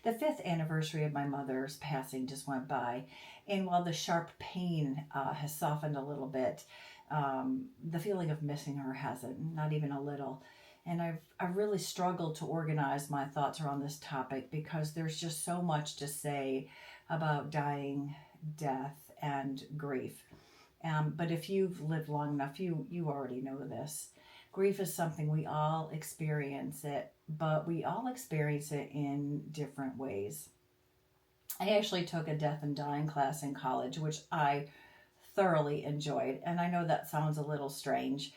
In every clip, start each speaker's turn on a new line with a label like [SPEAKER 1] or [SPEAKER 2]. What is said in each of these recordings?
[SPEAKER 1] The 5th anniversary of my mother's passing just went by, and while the sharp pain has softened a little bit, the feeling of missing her hasn't, not even a little. And I've really struggled to organize my thoughts around this topic because there's just so much to say about dying, death, and grief. But if you've lived long enough, you already know this. Grief is something we all experience it, but we all experience it in different ways. I actually took a death and dying class in college, which I thoroughly enjoyed. And I know that sounds a little strange,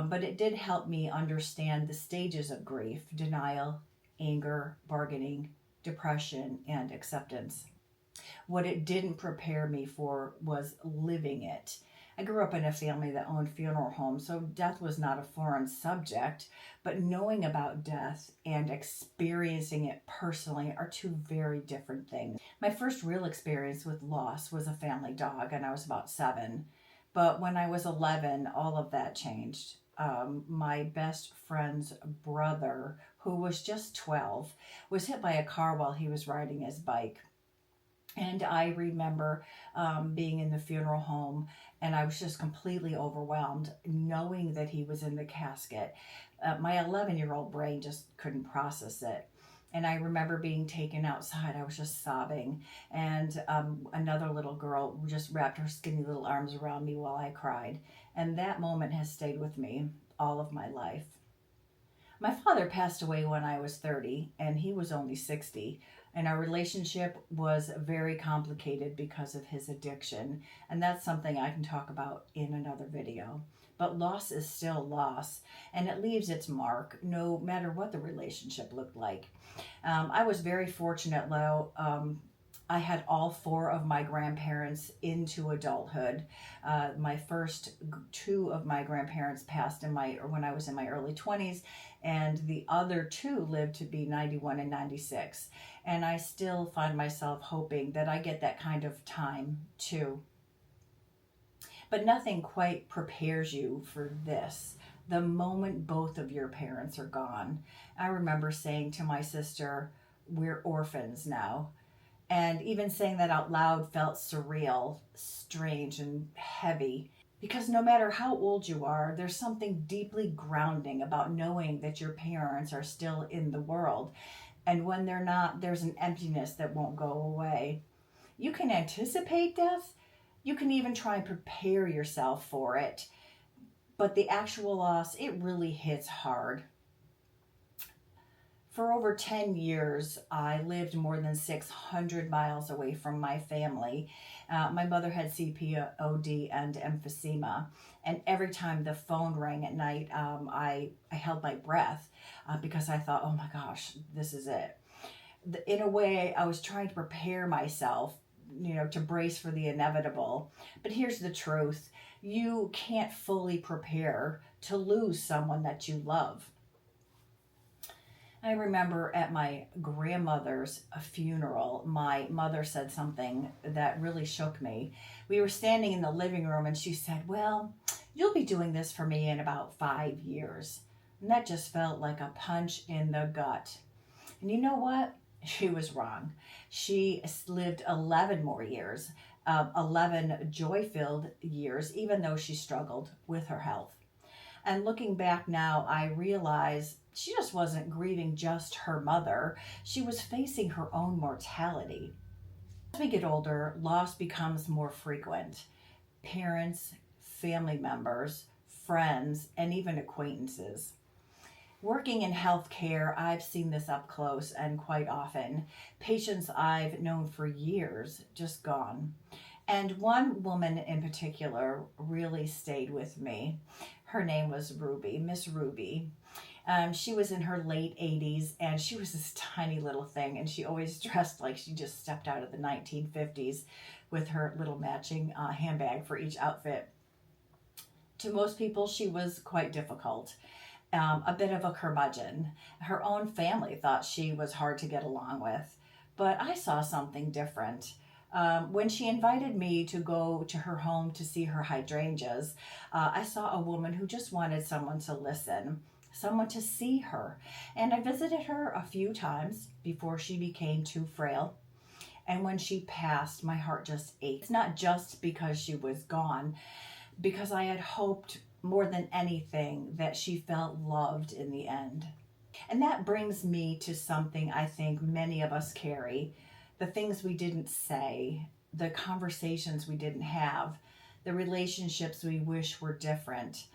[SPEAKER 1] but it did help me understand the stages of grief: denial, anger, bargaining, depression, and acceptance. What it didn't prepare me for was living it. I grew up in a family that owned funeral homes, so death was not a foreign subject, but knowing about death and experiencing it personally are two very different things. My first real experience with loss was a family dog, and I was about 7. But when I was 11, all of that changed. My best friend's brother, who was just 12, was hit by a car while he was riding his bike. And I remember being in the funeral home, and I was just completely overwhelmed knowing that he was in the casket. My 11-year-old brain just couldn't process it. And I remember being taken outside. I was just sobbing. And another little girl just wrapped her skinny little arms around me while I cried. And that moment has stayed with me all of my life. My father passed away when I was 30, and he was only 60. And our relationship was very complicated because of his addiction. And that's something I can talk about in another video. But loss is still loss, and it leaves its mark no matter what the relationship looked like. I was very fortunate, though. I had all 4 of my grandparents into adulthood. My first 2 of my grandparents passed when I was in my early 20s, and the other 2 lived to be 91 and 96. And I still find myself hoping that I get that kind of time too. But nothing quite prepares you for this. The moment both of your parents are gone. I remember saying to my sister, "We're orphans now." And even saying that out loud felt surreal, strange, and heavy. Because no matter how old you are, there's something deeply grounding about knowing that your parents are still in the world. And when they're not, there's an emptiness that won't go away. You can anticipate death. You can even try and prepare yourself for it. But the actual loss, it really hits hard. For over 10 years, I lived more than 600 miles away from my family. My mother had CPOD and emphysema, and every time the phone rang at night, I held my breath because I thought, oh my gosh, this is it. In a way, I was trying to prepare myself, to brace for the inevitable. But here's the truth. You can't fully prepare to lose someone that you love. I remember at my grandmother's funeral, my mother said something that really shook me. We were standing in the living room and she said, "Well, you'll be doing this for me in about 5 years." And that just felt like a punch in the gut. And you know what? She was wrong. She lived 11 more years, 11 joy-filled years, even though she struggled with her health. And looking back now, I realize she just wasn't grieving just her mother. She was facing her own mortality. As we get older, loss becomes more frequent. Parents, family members, friends, and even acquaintances. Working in healthcare, I've seen this up close and quite often. Patients I've known for years just gone. And one woman in particular really stayed with me. Her name was Ruby, Miss Ruby. She was in her late 80s, and she was this tiny little thing, and she always dressed like she just stepped out of the 1950s with her little matching handbag for each outfit. To most people, she was quite difficult. A bit of a curmudgeon. Her own family thought she was hard to get along with, but I saw something different. When she invited me to go to her home to see her hydrangeas, I saw a woman who just wanted someone to listen, someone to see her. And I visited her a few times before she became too frail. And when she passed, my heart just ached. It's not just because she was gone, because I had hoped more than anything that she felt loved in the end. And that brings me to something I think many of us carry, the things we didn't say, the conversations we didn't have, the relationships we wish were different.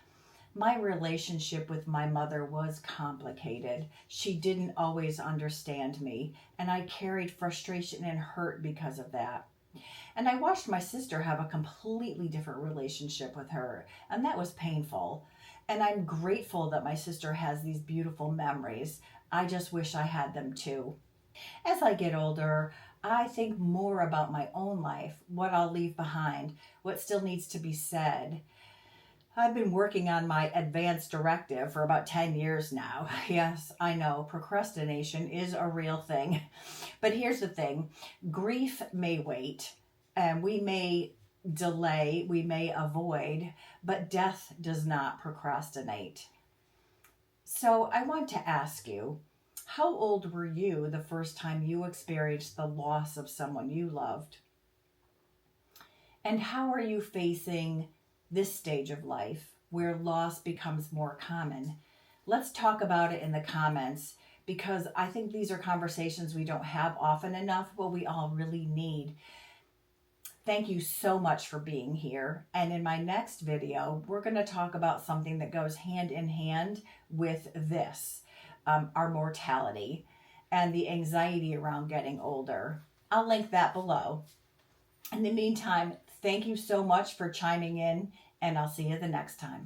[SPEAKER 1] My relationship with my mother was complicated. She didn't always understand me, and I carried frustration and hurt because of that. And I watched my sister have a completely different relationship with her, and that was painful. And I'm grateful that my sister has these beautiful memories. I just wish I had them too. As I get older, I think more about my own life, what I'll leave behind, what still needs to be said. I've been working on my advanced directive for about 10 years now. Yes, I know procrastination is a real thing. But here's the thing, grief may wait, and we may delay, we may avoid, but death does not procrastinate. So I want to ask you, how old were you the first time you experienced the loss of someone you loved? And how are you facing this stage of life where loss becomes more common? Let's talk about it in the comments, because I think these are conversations we don't have often enough, but we all really need. Thank you so much for being here. And in my next video, we're going to talk about something that goes hand in hand with this, our mortality and the anxiety around getting older. I'll link that below. In the meantime, thank you so much for chiming in, and I'll see you the next time.